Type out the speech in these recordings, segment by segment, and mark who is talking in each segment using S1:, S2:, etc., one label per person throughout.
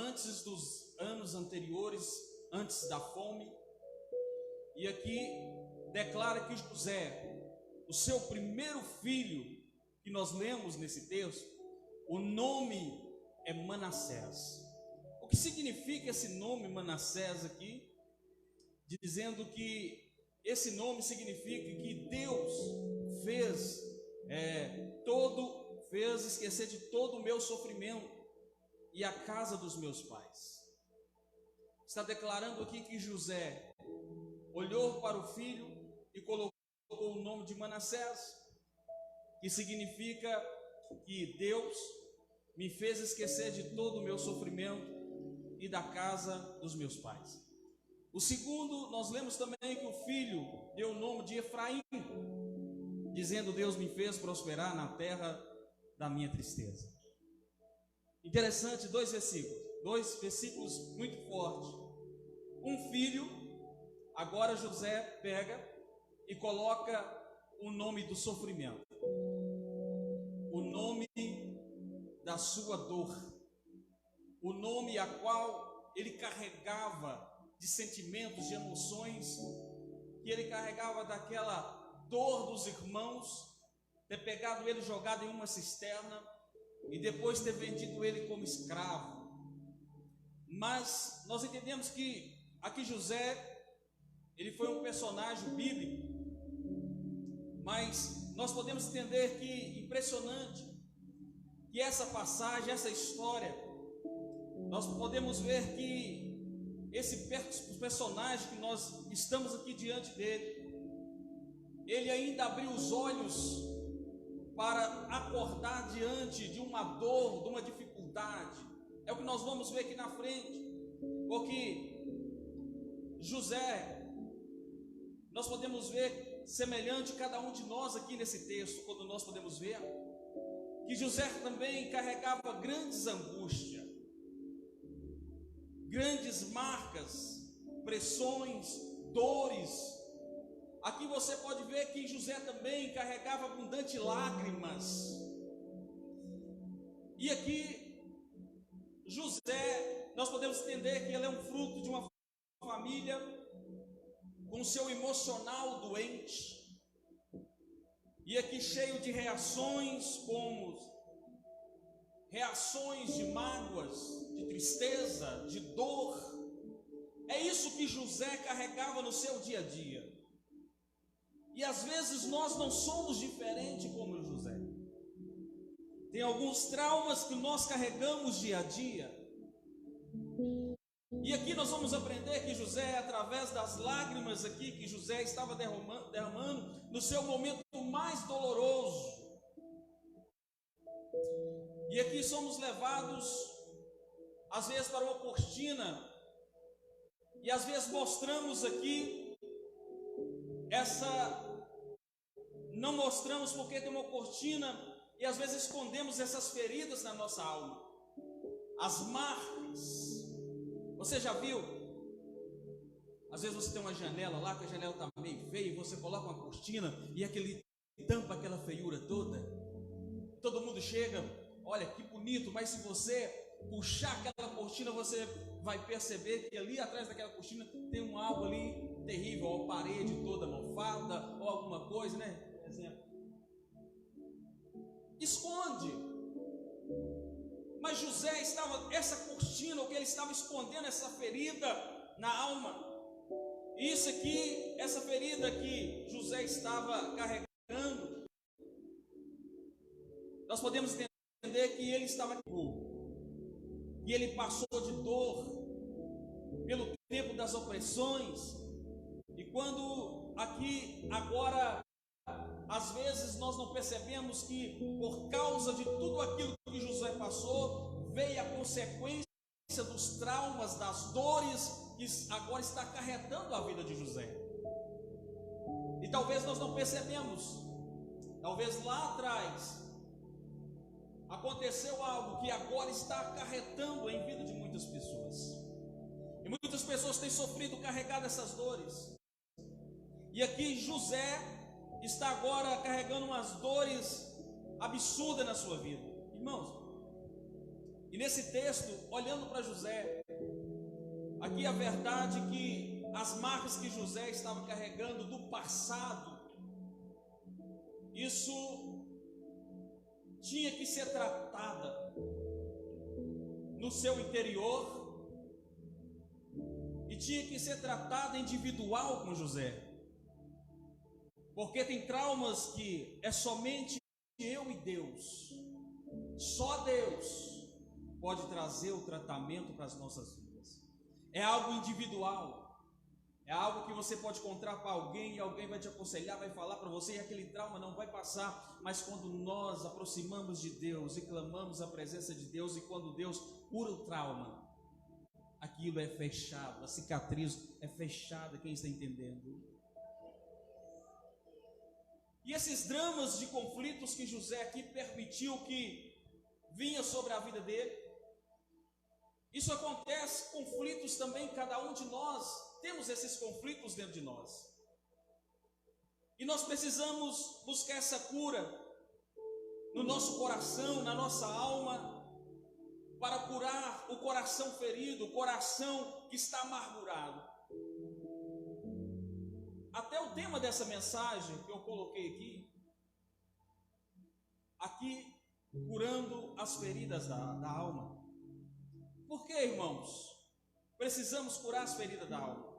S1: antes dos anos anteriores, antes da fome. E aqui declara que José, o seu primeiro filho, que nós lemos nesse texto, o nome é Manassés. O que significa esse nome Manassés aqui? Dizendo que esse nome significa que Deus fez esquecer de todo o meu sofrimento e a casa dos meus pais. Está declarando aqui que José olhou para o filho e colocou o nome de Manassés, que significa que Deus me fez esquecer de todo o meu sofrimento e da casa dos meus pais. O segundo, nós lemos também que o filho deu o nome de Efraim, dizendo: Deus me fez prosperar na terra da minha tristeza. Interessante, dois versículos muito fortes. Um filho, agora José pega e coloca o nome do sofrimento, o nome da sua dor, o nome a qual ele carregava de sentimentos, de emoções, que ele carregava daquela dor dos irmãos, ter pegado ele jogado em uma cisterna e depois ter vendido ele como escravo. Mas nós entendemos que aqui José, ele foi um personagem bíblico, mas nós podemos entender que impressionante que essa passagem, essa história, nós podemos ver que esse personagem que nós estamos aqui diante dele, ele ainda abriu os olhos para acordar diante de uma dor, de uma dificuldade. É o que nós vamos ver aqui na frente, porque José, nós podemos ver semelhante cada um de nós aqui nesse texto, quando nós podemos ver que José também carregava grandes angústias, grandes marcas, pressões, dores. Aqui você pode ver que José também carregava abundantes lágrimas. E aqui José, nós podemos entender que ele é um fruto de uma família com seu emocional doente, e aqui cheio de reações, como reações de mágoas, de tristeza, de dor. É isso que José carregava no seu dia a dia. E às vezes nós não somos diferentes como José. Tem alguns traumas que nós carregamos dia a dia. E aqui nós vamos aprender que José, através das lágrimas aqui que José estava derramando no seu momento mais doloroso. E aqui somos levados, às vezes, para uma cortina, e às vezes mostramos aqui não mostramos porque tem uma cortina, e às vezes escondemos essas feridas na nossa alma, as marcas. Você já viu? Às vezes você tem uma janela lá, que a janela está meio feia, e você coloca uma cortina, e aquele tampa aquela feiura toda. Todo mundo chega, olha que bonito, mas se você puxar aquela cortina, você vai perceber que ali atrás daquela cortina tem algo ali terrível, ou a parede toda mofada, ou alguma coisa, né? Por exemplo. Esconde. Mas José estava, essa cortina, o que ele estava escondendo, essa ferida na alma. Isso aqui, essa ferida que José estava carregando, nós podemos entender que ele estava e ele passou de dor pelo tempo das opressões. E quando aqui agora, às vezes nós não percebemos que por causa de tudo aquilo que José passou, veio a consequência dos traumas, das dores que agora está acarretando a vida de José. E talvez nós não percebemos, talvez lá atrás aconteceu algo que agora está acarretando em vida de muitas pessoas. E muitas pessoas têm sofrido, carregado essas dores. E aqui José está agora carregando umas dores absurdas na sua vida. Irmãos, E nesse texto, olhando para José, aqui a verdade que as marcas que José estava carregando do passado, isso tinha que ser tratada no seu interior e tinha que ser tratada individual com José, porque tem traumas que é somente eu e Deus, só Deus pode trazer o tratamento para as nossas vidas. É algo individual, é algo que você pode contar para alguém e alguém vai te aconselhar, vai falar para você e aquele trauma não vai passar. Mas quando nós aproximamos de Deus e clamamos a presença de Deus, e quando Deus cura o trauma, aquilo é fechado, a cicatriz é fechada. Quem está entendendo? E esses dramas de conflitos que José aqui permitiu que vinha sobre a vida dele, isso acontece, conflitos também, cada um de nós temos esses conflitos dentro de nós. E nós precisamos buscar essa cura no nosso coração, na nossa alma, para curar o coração ferido, o coração que está amargurado. Até o tema dessa mensagem que eu coloquei aqui, curando as feridas da alma. Por que, irmãos, precisamos curar as feridas da alma?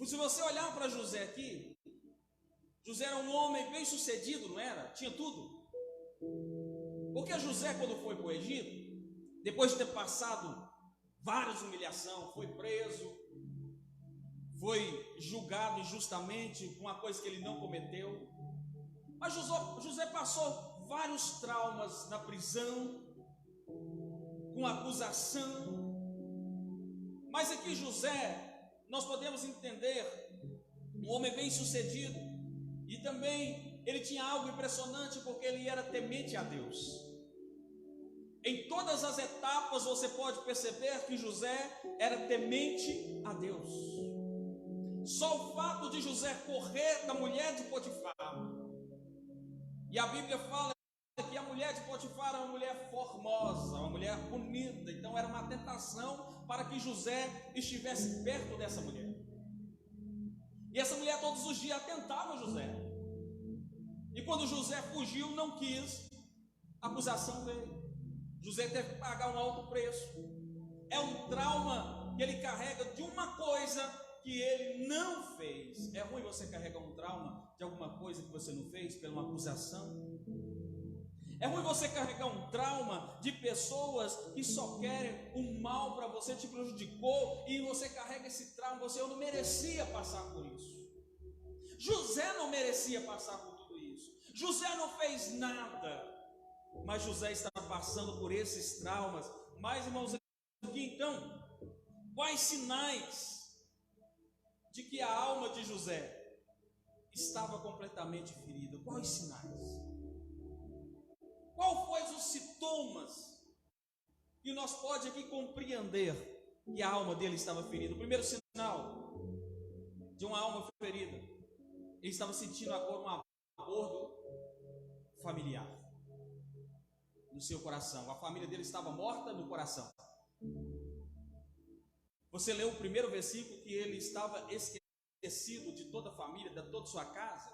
S1: Se você olhar para José aqui, José era um homem bem sucedido, não era? Tinha tudo. Porque José, quando foi para o Egito, depois de ter passado várias humilhações, foi preso, foi julgado injustamente por uma coisa que ele não cometeu. Mas José passou vários traumas na prisão, com acusação. Mas aqui José, nós podemos entender, um homem bem sucedido, e também ele tinha algo impressionante, porque ele era temente a Deus. Em todas as etapas você pode perceber que José era temente a Deus. Só o fato de José correr da mulher de Potifar, e a Bíblia fala que a mulher de Potifar era uma mulher formosa, uma mulher bonita, então era uma tentação para que José estivesse perto dessa mulher. E essa mulher todos os dias atentava José. E quando José fugiu, não quis, a acusação veio. José teve que pagar um alto preço. É um trauma que ele carrega de uma coisa que ele não fez. É ruim você carregar um trauma de alguma coisa que você não fez, por uma acusação. É ruim você carregar um trauma de pessoas que só querem o mal para você, te prejudicou, e você carrega esse trauma. Eu não merecia passar por isso. José não merecia passar por tudo isso. José não fez nada, mas José está passando por esses traumas. Mas, irmãos, aqui então, quais sinais de que a alma de José estava completamente ferida? Quais sinais? Qual foram os sintomas que nós podemos aqui compreender que a alma dele estava ferida? O primeiro sinal de uma alma ferida, ele estava sentindo agora um aborto familiar no seu coração. A família dele estava morta no coração. Você leu o primeiro versículo que ele estava esquecido de toda a família, de toda a sua casa.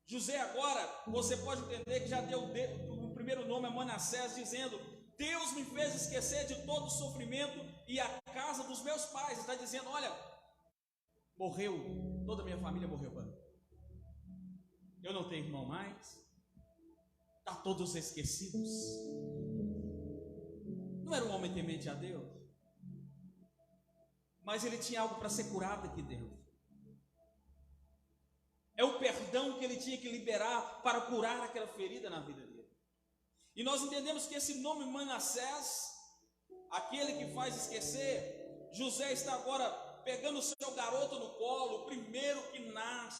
S1: José agora, você pode entender que já deu o primeiro nome a Manassés, dizendo: Deus me fez esquecer de todo o sofrimento e a casa dos meus pais. Está dizendo: olha, morreu, toda a minha família morreu para mim. Eu não tenho irmão mais, está todos esquecidos. Não era um homem temente a Deus, mas ele tinha algo para ser curado aqui dentro. É o perdão que ele tinha que liberar para curar aquela ferida na vida dele. E nós entendemos que esse nome Manassés, aquele que faz esquecer, José está agora pegando o seu garoto no colo, o primeiro que nasce,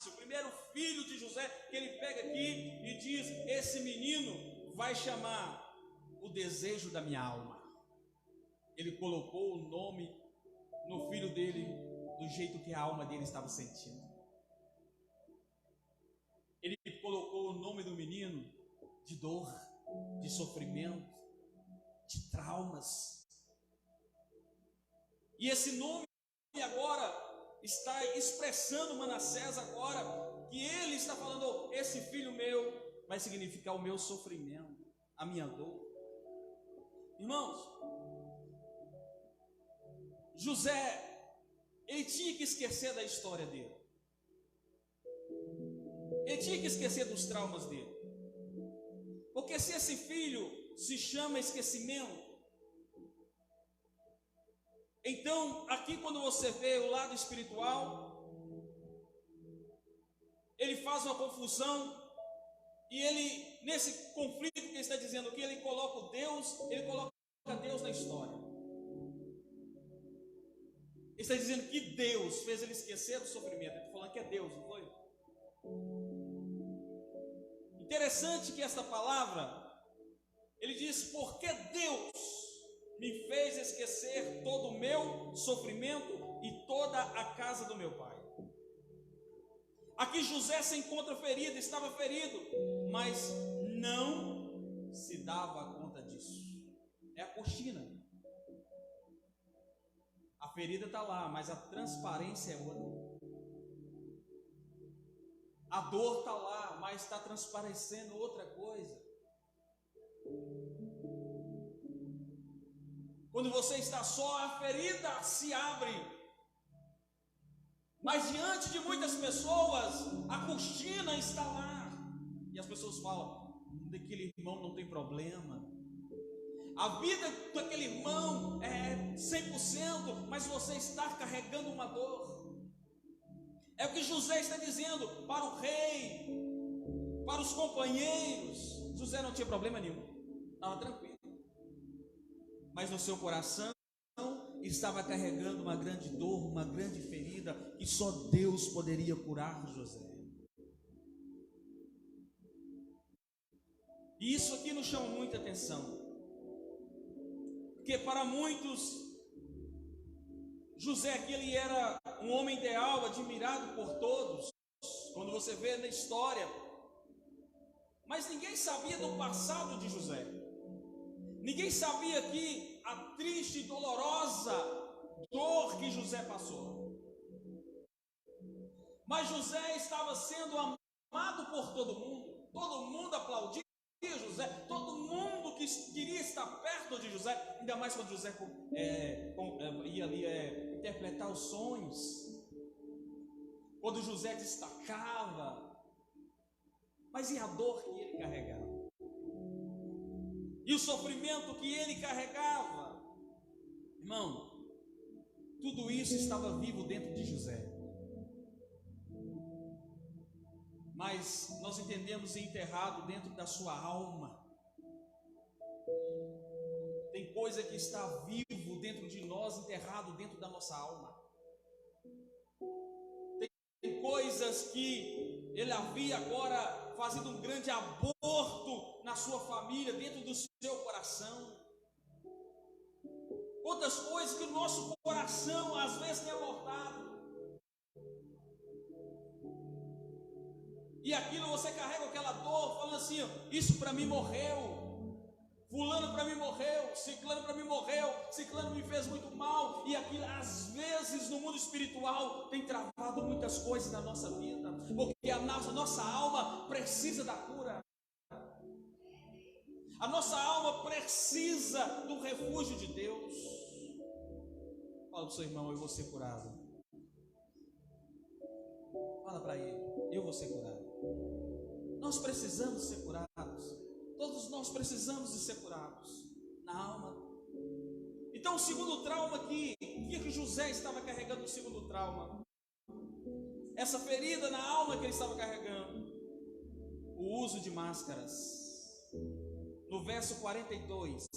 S1: o primeiro filho de José, que ele pega aqui e diz: esse menino vai chamar o desejo da minha alma. Ele colocou o nome no filho dele do jeito que a alma dele estava sentindo. Ele colocou o nome do menino de dor. de sofrimento, de traumas. E esse nome agora está expressando Manassés agora, que ele está falando, esse filho meu vai significar o meu sofrimento, a minha dor. Irmãos, José, ele tinha que esquecer da história dele. Ele tinha que esquecer dos traumas dele. Porque se esse filho se chama esquecimento, então aqui quando você vê o lado espiritual, ele faz uma confusão, e ele, nesse conflito que ele está dizendo aqui, ele coloca Deus na história. Ele está dizendo que Deus fez ele esquecer do sofrimento. Ele está falando que é Deus, não foi? Interessante que esta palavra, ele diz, porque Deus me fez esquecer todo o meu sofrimento e toda a casa do meu pai. Aqui José se encontra ferido, estava ferido, mas não se dava conta disso. É a coxina. A ferida está lá, mas a transparência é outra. A dor está lá, mas está transparecendo outra coisa. Quando você está só, a ferida se abre. Mas diante de muitas pessoas, a cortina está lá. E as pessoas falam, daquele irmão não tem problema. A vida daquele irmão é 100%, mas você está carregando uma dor. É o que José está dizendo para o rei, para os companheiros. José não tinha problema nenhum, estava tranquilo. Mas no seu coração estava carregando uma grande dor, uma grande ferida, que só Deus poderia curar José. E isso aqui nos chama muita atenção, porque para muitos, José aqui ele era um homem ideal, admirado por todos, quando você vê na história, mas ninguém sabia do passado de José. Ninguém sabia que a triste e dolorosa dor que José passou. Mas José estava sendo amado por todo mundo aplaudia José, todo mundo que queria estar perto de José, ainda mais quando José ia ali interpretar os sonhos, quando José destacava. Mas e a dor que ele carregava? E o sofrimento que ele carregava? Irmão, tudo isso estava vivo dentro de José. Mas nós entendemos enterrado dentro da sua alma. Tem coisa que está vivo dentro de nós, enterrado dentro da nossa alma. Tem coisas que ele havia agora fazendo um grande aborto na sua família, dentro do seu coração. Outras coisas que o nosso coração às vezes tem abortado. E aquilo você carrega aquela dor, falando assim, isso para mim morreu. Fulano para mim morreu, ciclano para mim morreu, ciclano me fez muito mal. E aquilo às vezes no mundo espiritual tem travado muitas coisas na nossa vida, porque a nossa alma precisa da cura. A nossa alma precisa do refúgio de Deus. Fala para o seu irmão, eu vou ser curado. Fala para ele, eu vou ser curado. Nós precisamos ser curados. Todos nós precisamos de ser curados na alma. Então o segundo trauma aqui, o que José estava carregando? O segundo trauma, essa ferida na alma que ele estava carregando, o uso de máscaras. No verso 42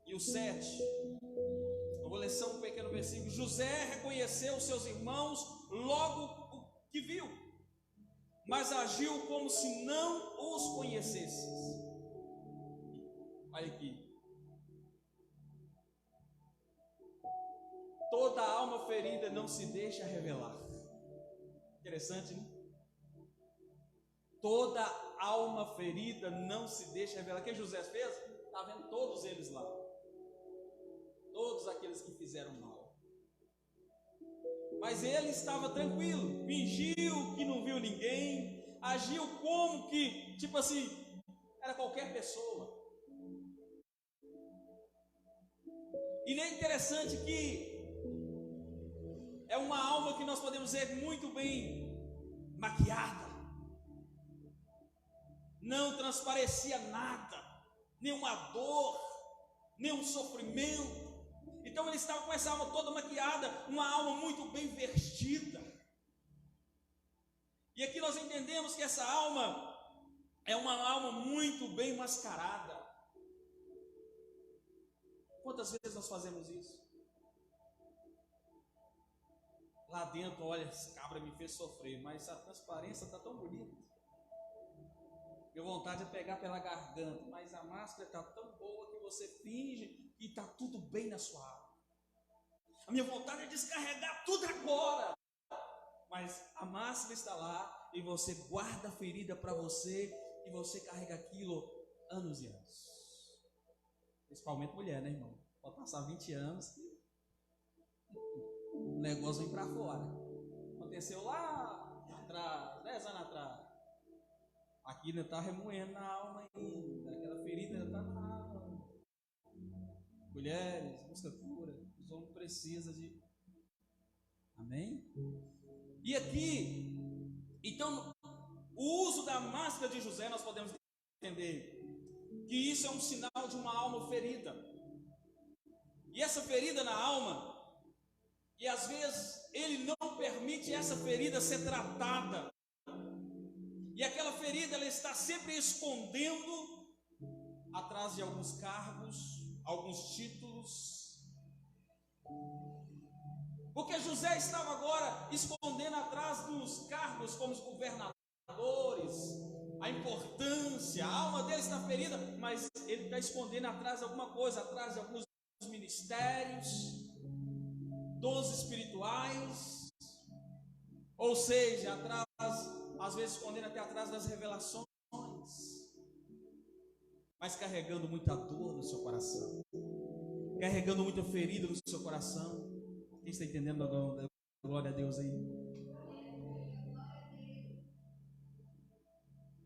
S1: e o 7, eu vou ler só um pequeno versículo. José reconheceu os seus irmãos logo que viu, mas agiu como se não os conhecesse. Olha aqui. Toda alma ferida não se deixa revelar. Interessante, né? Toda alma ferida não se deixa revelar. O que José fez? Está vendo todos eles lá. Todos aqueles que fizeram mal. Mas ele estava tranquilo. Fingiu que não viu ninguém. Agiu como que, tipo assim, era qualquer pessoa. E nem é interessante que é uma alma que nós podemos dizer muito bem maquiada. Não transparecia nada, nenhuma dor, nenhum sofrimento. Então ele estava com essa alma toda maquiada, uma alma muito bem vestida. E aqui nós entendemos que essa alma é uma alma muito bem mascarada. Quantas vezes nós fazemos isso? Lá dentro, olha, esse cabra me fez sofrer, mas a transparência está tão bonita. Minha vontade é pegar pela garganta, mas a máscara está tão boa que você finge que está tudo bem na sua alma. A minha vontade é descarregar tudo agora, mas a máscara está lá e você guarda a ferida para você e você carrega aquilo anos e anos. Principalmente mulher, né, irmão? Pode passar 20 anos que o negócio vem para fora. Aconteceu lá atrás, 10 anos atrás. Aqui ainda está remoendo na alma ainda. Aquela ferida ainda está na alma. Mulheres, busca cura. Os homens precisam de... Amém? E aqui, então, o uso da máscara de José, nós podemos entender que isso é um sinal de uma alma ferida. E essa ferida na alma, e às vezes ele não permite essa ferida ser tratada. E aquela ferida, ela está sempre escondendo atrás de alguns cargos, alguns títulos. Porque José estava agora escondendo atrás dos cargos como os governadores, a importância, a alma dele está ferida, mas ele está escondendo atrás de alguma coisa, atrás de alguns ministérios, dons espirituais, ou seja, atrás, às vezes escondendo até atrás das revelações, mas carregando muita dor no seu coração, carregando muita ferida no seu coração. Quem está entendendo? Glória a Deus aí.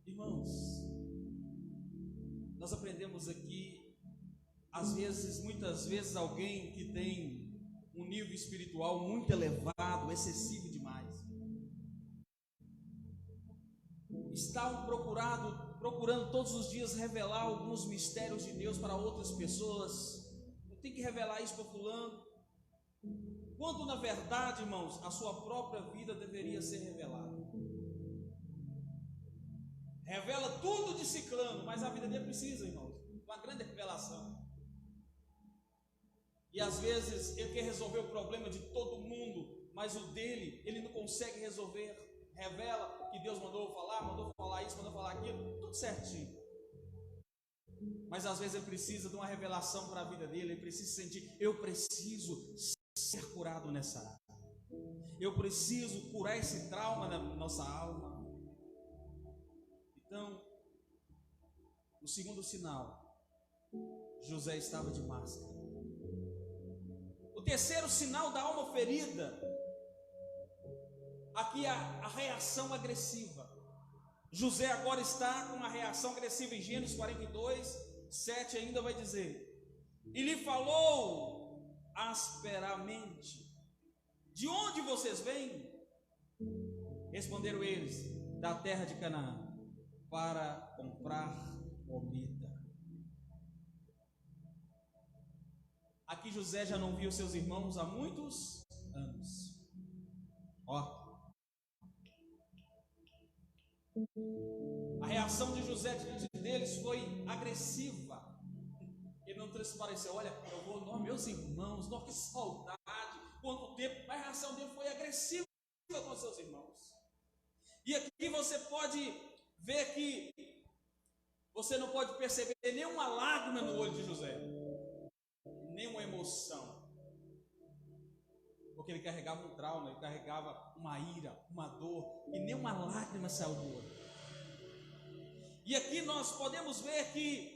S1: Irmãos, nós aprendemos aqui, às vezes, muitas vezes, alguém que tem um nível espiritual muito elevado, excessivo demais, está procurando todos os dias revelar alguns mistérios de Deus para outras pessoas. Eu tenho que revelar isso para fulano. Quando na verdade, irmãos, a sua própria vida deveria ser revelada. Revela tudo de ciclano, mas a vida dele precisa, irmãos, de uma grande revelação. E às vezes ele quer resolver o problema de todo mundo, mas o dele, ele não consegue resolver. Revela que Deus mandou falar isso, mandou falar aquilo, tudo certinho. Mas às vezes ele precisa de uma revelação para a vida dele, ele precisa sentir, eu preciso ser curado nessa área. Eu preciso curar esse trauma na nossa alma. Então, o segundo sinal, José estava de máscara. O terceiro sinal da alma ferida, aqui a reação agressiva. José agora está com uma reação agressiva. Em Gênesis 42, 7 ainda vai dizer: e lhe falou asperamente: de onde vocês vêm? Responderam eles: da terra de Canaã, para comprar comida. Aqui José já não viu seus irmãos há muitos anos. Ó, a reação de José diante deles foi agressiva. Ele não transpareceu, olha, eu vou, não, meus irmãos, não, que saudade, quanto tempo. Mas a reação dele foi agressiva com seus irmãos. E aqui você pode ver que você não pode perceber nenhuma lágrima no olho de José, nenhuma emoção, porque ele carregava um trauma, ele carregava uma ira, uma dor, e nenhuma lágrima saiu do olho. E aqui nós podemos ver que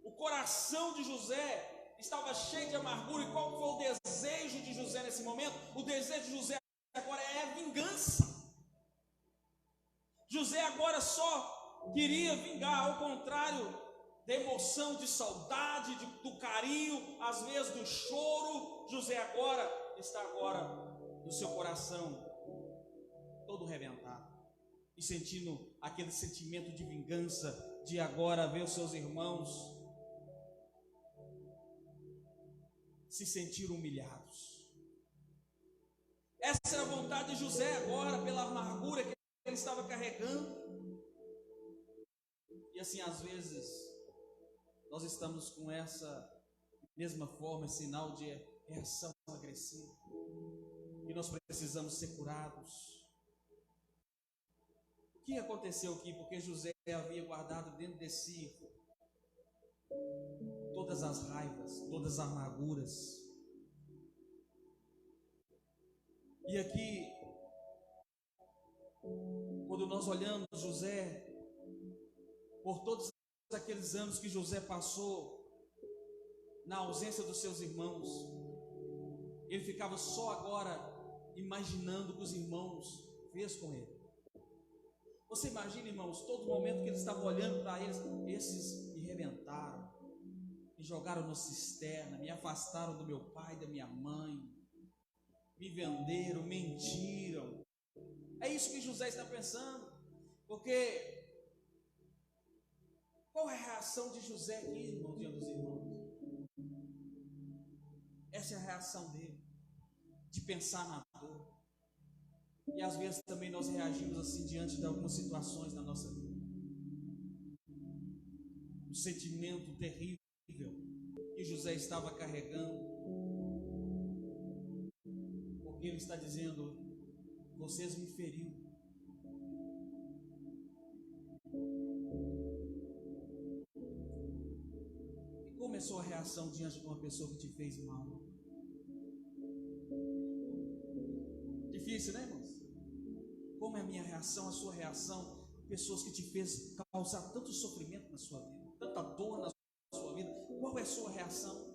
S1: o coração de José estava cheio de amargura. E qual foi o desejo de José nesse momento? O desejo de José agora é vingança. José agora só queria vingar, ao contrário da emoção de saudade, do carinho, às vezes do choro. José está no seu coração todo reventado e sentindo aquele sentimento de vingança, de agora ver os seus irmãos se sentir humilhados. Essa era a vontade de José agora, pela amargura que ele estava carregando. E assim, às vezes, nós estamos com essa mesma forma, sinal de reação agressiva, e nós precisamos ser curados. O que aconteceu aqui? Porque José havia guardado dentro de si todas as raivas, todas as amarguras. E aqui, quando nós olhamos José, por todos aqueles anos que José passou na ausência dos seus irmãos, ele ficava só agora imaginando o que os irmãos fez com ele. Você imagina, irmãos, todo momento que ele estava olhando para eles, esses me rebentaram, me jogaram no cisterna, me afastaram do meu pai, da minha mãe, me venderam, mentiram. É isso que José está pensando, porque qual é a reação de José aqui, irmão, diante dos irmãos? Essa é a reação dele, de pensar na dor. E às vezes também nós reagimos assim diante de algumas situações na nossa vida. Um sentimento terrível que José estava carregando, porque ele está dizendo: vocês me feriram. E como é a sua reação diante de uma pessoa que te fez mal? Difícil, né, irmãos? Como é a minha reação, a sua reação? Pessoas que te fez causar tanto sofrimento na sua vida, tanta dor na sua vida, qual é a sua reação?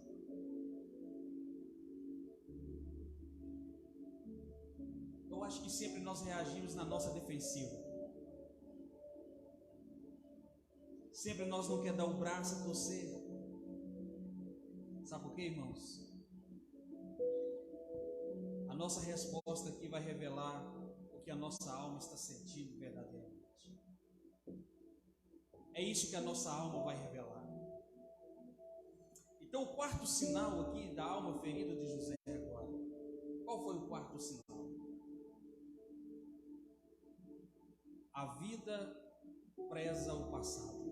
S1: Eu acho que sempre nós reagimos na nossa defensiva. Sempre nós não queremos dar o braço a torcer. Sabe por quê, irmãos? A nossa resposta aqui vai revelar o que a nossa alma está sentindo verdadeiramente. É isso que a nossa alma vai revelar. Então, o quarto sinal aqui da alma ferida de José agora. Qual foi o quarto sinal? A vida preza o passado.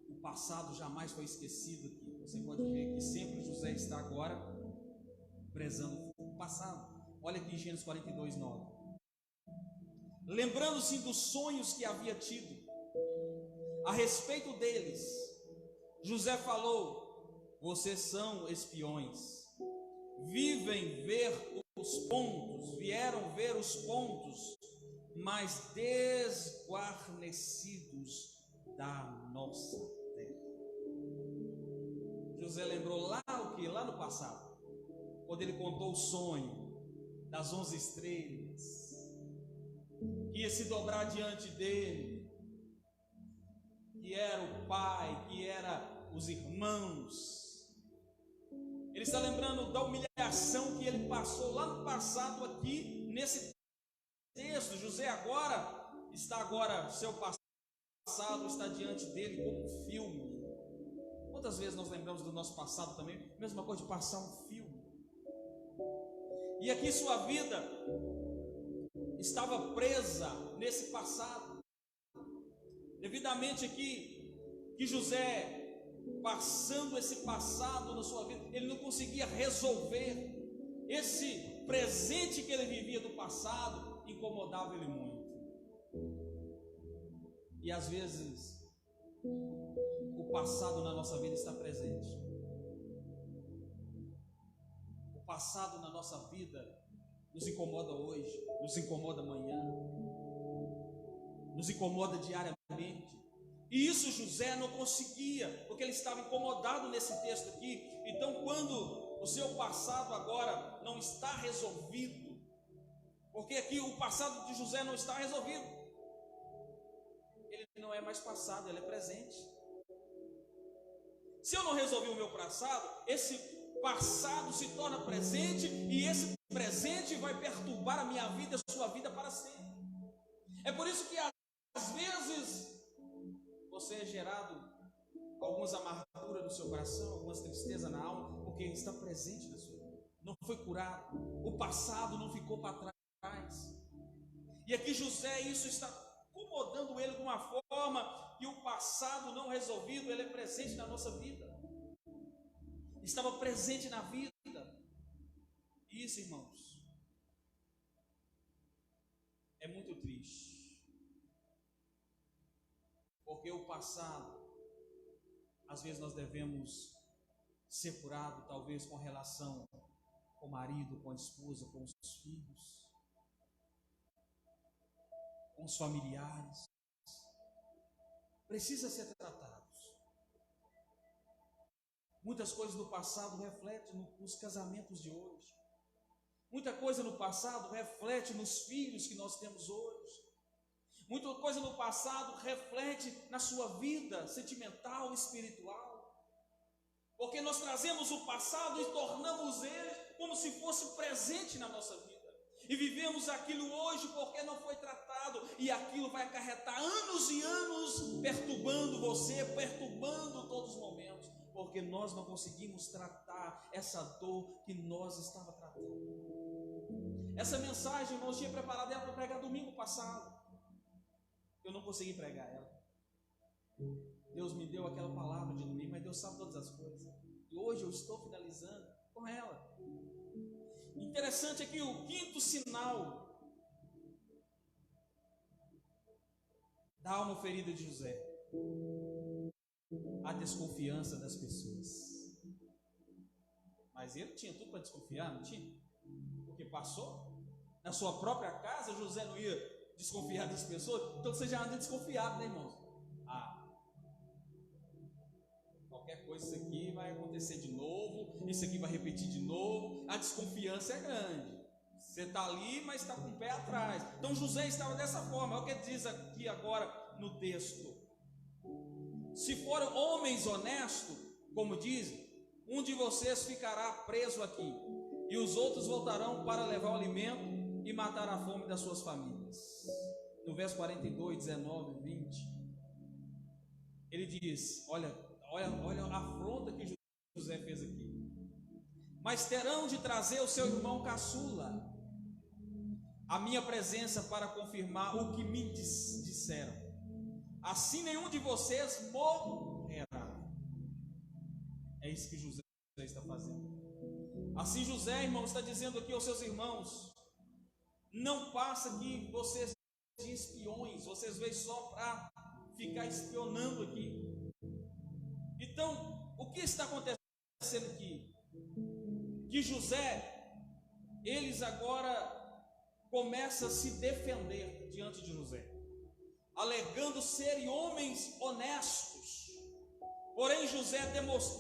S1: O passado jamais foi esquecido aqui. Você pode ver que sempre José está agora prezando o passado. Olha aqui em Gênesis 42, 9. Lembrando-se dos sonhos que havia tido a respeito deles, José falou: vocês são espiões, vieram ver os pontos mais desguarnecidos da nossa terra. José lembrou lá o que? Lá no passado, quando ele contou o sonho das 11 estrelas, que ia se dobrar diante dele, que era o pai, que era os irmãos. Ele está lembrando da humilhação que ele passou lá no passado aqui, nesse texto. José seu passado está diante dele como um filme. Quantas vezes nós lembramos do nosso passado também? Mesma coisa de passar um filme. E aqui sua vida estava presa nesse passado. Devidamente aqui, que José, passando esse passado na sua vida, ele não conseguia resolver. Esse presente que ele vivia do passado incomodava ele muito. E às vezes o passado na nossa vida está presente. O passado na nossa vida nos incomoda hoje, nos incomoda amanhã. nos incomoda diariamente. E isso José não conseguia, porque ele estava incomodado nesse texto aqui. Então, quando o seu passado agora não está resolvido, porque aqui o passado de José não está resolvido, ele não é mais passado, ele é presente. Se eu não resolvi o meu passado, esse passado se torna presente, e esse presente vai perturbar a minha vida, a sua vida para sempre. É por isso que às vezes você é gerado algumas amarguras no seu coração, algumas tristezas na alma, porque está presente na sua vida. Não foi curado, o passado não ficou para trás. E aqui José, isso está incomodando ele de uma forma que o passado não resolvido, ele é presente na nossa vida. Estava presente na vida. Isso, irmãos, é muito triste. Porque o passado, às vezes nós devemos ser curado, talvez com relação com o marido, com a esposa, com os filhos, com os familiares. Precisa ser tratados. Muitas coisas do passado refletem nos casamentos de hoje. Muita coisa no passado reflete nos filhos que nós temos hoje. Muita coisa no passado reflete na sua vida sentimental, espiritual. Porque nós trazemos o passado e tornamos ele como se fosse presente na nossa vida. E vivemos aquilo hoje porque não foi tratado. E aquilo vai acarretar anos e anos perturbando você, perturbando todos os momentos. Porque nós não conseguimos tratar essa dor que nós estávamos tratando. Essa mensagem, irmãos, tinha preparado ela para pregar domingo passado. Eu não consegui pregar ela. Deus me deu aquela palavra de domingo, mas Deus sabe todas as coisas. E hoje eu estou finalizando com ela. Interessante é que o quinto sinal da alma ferida de José, a desconfiança das pessoas. Mas ele tinha tudo para desconfiar, não tinha? Porque passou na sua própria casa, José não ia desconfiar das pessoas. Então você já anda desconfiado, né, irmãos? Qualquer coisa, isso aqui vai acontecer de novo, isso aqui vai repetir de novo. A desconfiança é grande. Você está ali, mas está com o pé atrás. Então José estava dessa forma. Olha o que diz aqui agora no texto: se forem homens honestos, como dizem, um de vocês ficará preso aqui, e os outros voltarão para levar o alimento e matar a fome das suas famílias. No verso 42, 19, 20, ele diz: olha a afronta que José fez aqui. Mas terão de trazer o seu irmão caçula à minha presença para confirmar o que me disseram. Assim nenhum de vocês morrerá. É isso que José está fazendo. Assim José, irmão, está dizendo aqui aos seus irmãos: não passa aqui vocês de espiões, vocês veem só para ficar espionando aqui. Então, o que está acontecendo aqui? Que José, eles agora começam a se defender diante de José, alegando serem homens honestos. Porém, José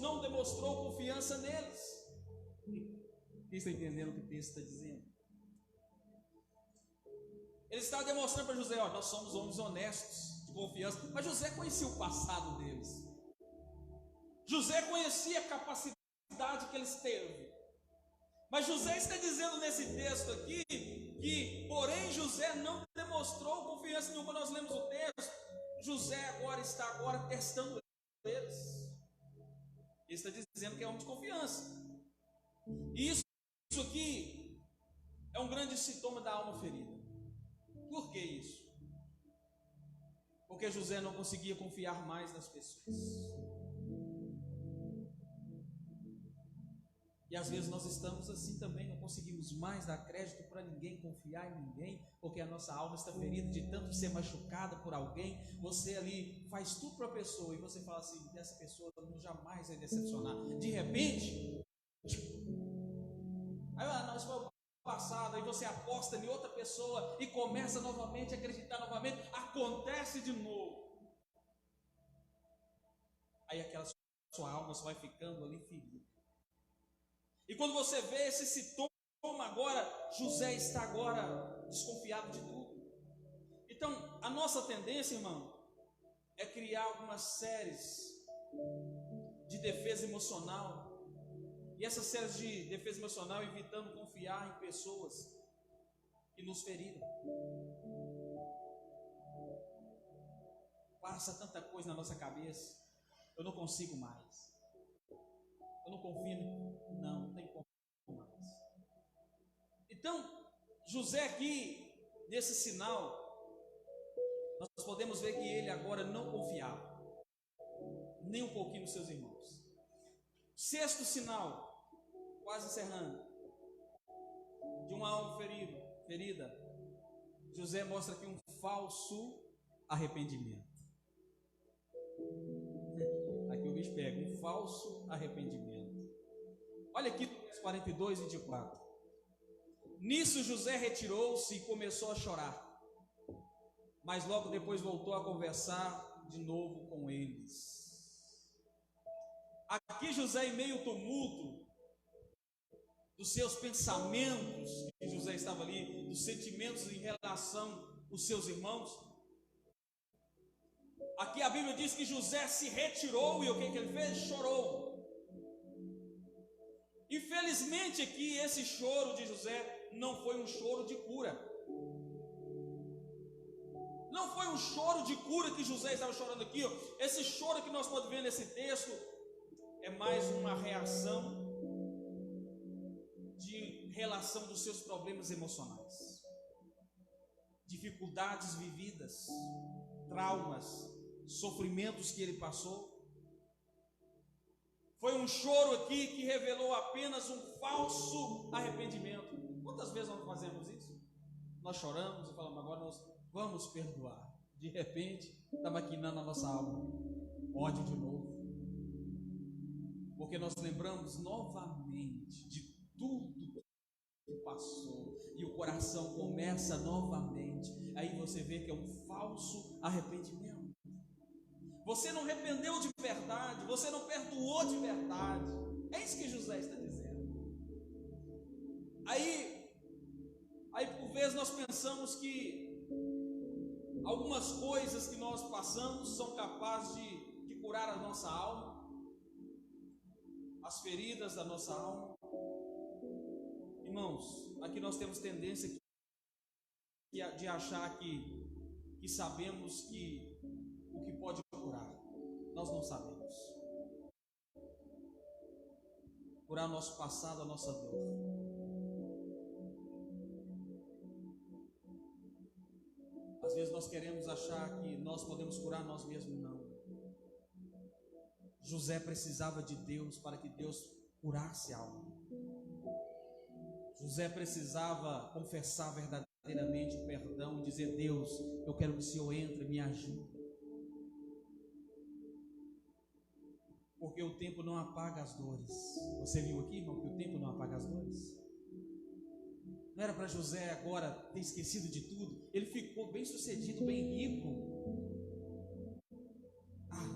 S1: não demonstrou confiança neles. Quem está entendendo o que o texto está dizendo? Ele estava demonstrando para José: nós somos homens honestos, de confiança. Mas José conhecia o passado deles. José conhecia a capacidade que eles teve. Mas José está dizendo nesse texto aqui que, porém, José não demonstrou confiança nenhuma. Nós lemos o texto. José está testando eles. Ele está dizendo que é homem de confiança. E isso aqui é um grande sintoma da alma ferida. Por que isso? Porque José não conseguia confiar mais nas pessoas. E às vezes nós estamos assim também, não conseguimos mais dar crédito para ninguém, confiar em ninguém, porque a nossa alma está ferida de tanto ser machucada por alguém. Você ali faz tudo para a pessoa e você fala assim: dessa pessoa não jamais vai decepcionar. De repente, aí nós vamos passado, aí você aposta em outra pessoa e começa novamente a acreditar novamente, acontece de novo. Aí aquela sua alma só vai ficando ali ferida. E quando você vê esse sintoma agora, José está agora desconfiado de tudo. Então, a nossa tendência, irmão, é criar algumas séries de defesa emocional. E essas séries de defesa emocional evitando confiar em pessoas que nos feriram. Passa tanta coisa na nossa cabeça. Eu não consigo mais. Eu não confio. Não tem como mais. Então, José aqui, nesse sinal, nós podemos ver que ele agora não confiava nem um pouquinho nos seus irmãos. Sexto sinal, quase encerrando, de uma alma ferida, José mostra aqui um falso arrependimento. Aqui o bicho pega, um falso arrependimento. Olha aqui, 42, 24. Nisso José retirou-se e começou a chorar, mas logo depois voltou a conversar de novo com eles. Aqui José, em meio ao tumulto dos seus pensamentos, que José estava ali, dos sentimentos em relação aos seus irmãos, aqui a Bíblia diz que José se retirou e o que ele fez? Chorou. Infelizmente aqui esse choro de José não foi um choro de cura. Não foi um choro de cura que José estava chorando aqui. Esse choro que nós podemos ver nesse texto é mais uma reação de relação dos seus problemas emocionais, dificuldades vividas, traumas, sofrimentos que ele passou. Foi um choro aqui que revelou apenas um falso arrependimento. Quantas vezes nós fazemos isso? Nós choramos e falamos, agora nós vamos perdoar. De repente, está maquinando a nossa alma, ódio de novo. Porque nós lembramos novamente de tudo que passou e o coração começa novamente. Aí você vê que é um falso arrependimento. Você não arrependeu de verdade, você não perdoou de verdade. É isso que José está dizendo. Aí por vezes nós pensamos que algumas coisas que nós passamos são capazes de curar a nossa alma, as feridas da nossa alma. Irmãos, aqui nós temos tendência de achar que sabemos que o que pode curar, nós não sabemos. Curar o nosso passado, a nossa dor. Às vezes nós queremos achar que nós podemos curar nós mesmos, não. José precisava de Deus para que Deus curasse a alma. José precisava confessar verdadeiramente o perdão e dizer, Deus, eu quero que o Senhor entre e me ajude. Porque o tempo não apaga as dores. Você viu aqui, irmão, que o tempo não apaga as dores? Não era para José agora ter esquecido de tudo? Ele ficou bem sucedido, bem rico.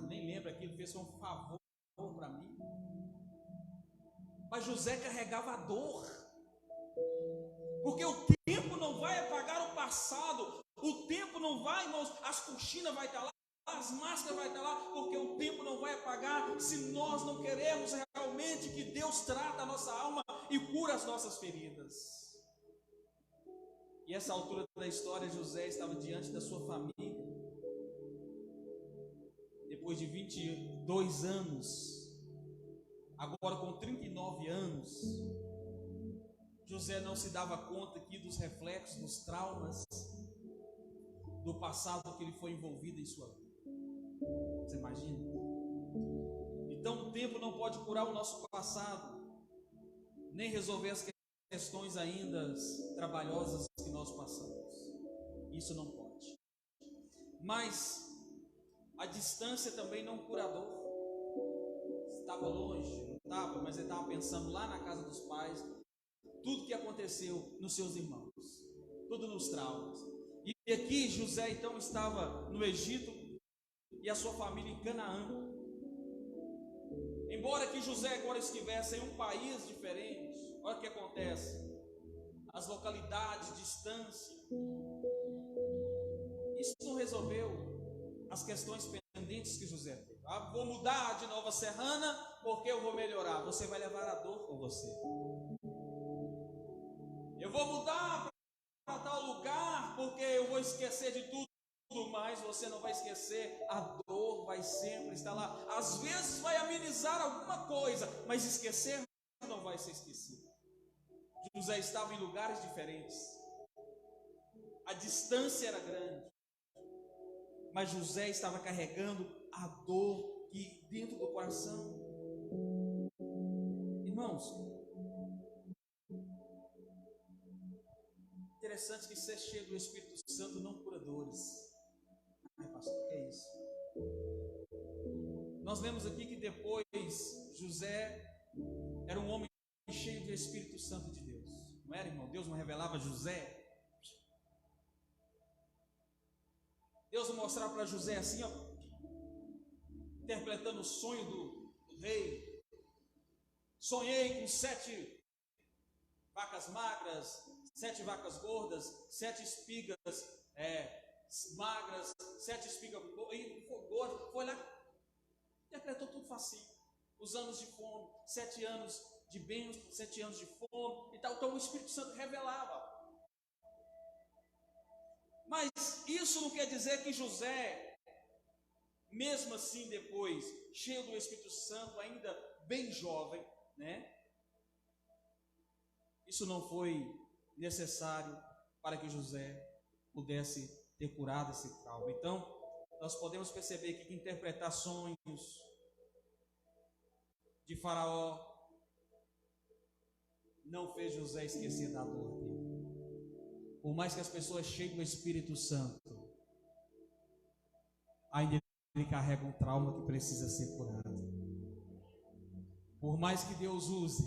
S1: Nem lembra que ele fez um favor para mim. Mas José carregava a dor. Porque o tempo não vai apagar o passado. O tempo não vai, irmãos, as cortinas vai estar lá, as máscaras vai estar lá, porque o tempo não vai apagar se nós não queremos realmente que Deus trata a nossa alma e cura as nossas feridas. E essa altura da história, José estava diante da sua família. Depois de 22 anos, agora com 39 anos, José não se dava conta aqui dos reflexos, dos traumas, do passado que ele foi envolvido em sua vida. Você imagina? Então o tempo não pode curar o nosso passado, nem resolver as questões ainda trabalhosas que nós passamos. Isso não pode. Mas a distância também não cura a dor. Estava longe, não estava, mas ele estava pensando lá na casa dos pais. tudo que aconteceu nos seus irmãos, tudo nos traumas. E aqui José então estava no Egito e a sua família em Canaã. Embora que José agora estivesse em um país diferente, olha o que acontece, as localidades, distância, isso não resolveu as questões pendentes que José teve. Vou mudar de Nova Serrana porque eu vou melhorar. Você vai levar a dor com você. Eu vou mudar para tal lugar porque eu vou esquecer de tudo, mas você não vai esquecer. A dor vai sempre estar lá. Às vezes vai amenizar alguma coisa, mas esquecer não vai ser esquecido. José estava em lugares diferentes, a distância era grande, mas José estava carregando a dor que dentro do coração. Irmãos, interessante que ser cheio do Espírito Santo não cura dores. Ai, pastor, o que é isso? Nós lemos aqui que depois José era um homem cheio do Espírito Santo de Deus. Não era, irmão? Deus não revelava a José. Deus não mostrava para José assim, ó, interpretando o sonho do rei. Sonhei com 7 vacas magras, 7 vacas gordas, 7 espigas magras, 7 espigas gordas. Foi lá, interpretou tudo facinho. Os anos de fome, 7 anos de bênção, 7 anos de fome e tal. Então o Espírito Santo revelava. Mas isso não quer dizer que José, mesmo assim depois, cheio do Espírito Santo, ainda bem jovem, né? Isso não foi necessário para que José pudesse ter curado esse trauma. Então, nós podemos perceber que interpretar sonhos de Faraó não fez José esquecer da dor dele. Por mais que as pessoas cheias do Espírito Santo, ainda ele carrega um trauma que precisa ser curado. Por mais que Deus use,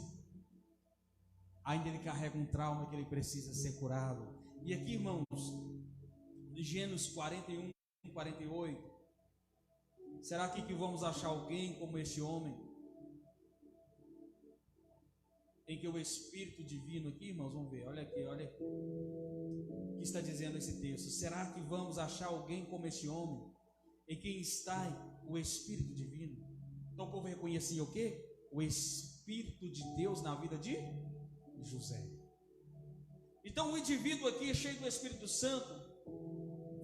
S1: ainda ele carrega um trauma que ele precisa ser curado. E aqui, irmãos, em Gênesis 41, 48, será que vamos achar alguém como esse homem? Em que o Espírito Divino aqui, irmãos, vamos ver, olha aqui, olha aqui. O que está dizendo esse texto? Será que vamos achar alguém como esse homem, em quem está o Espírito Divino? Então o povo reconhecia o quê? O Espírito de Deus na vida de José. Então o indivíduo aqui, cheio do Espírito Santo,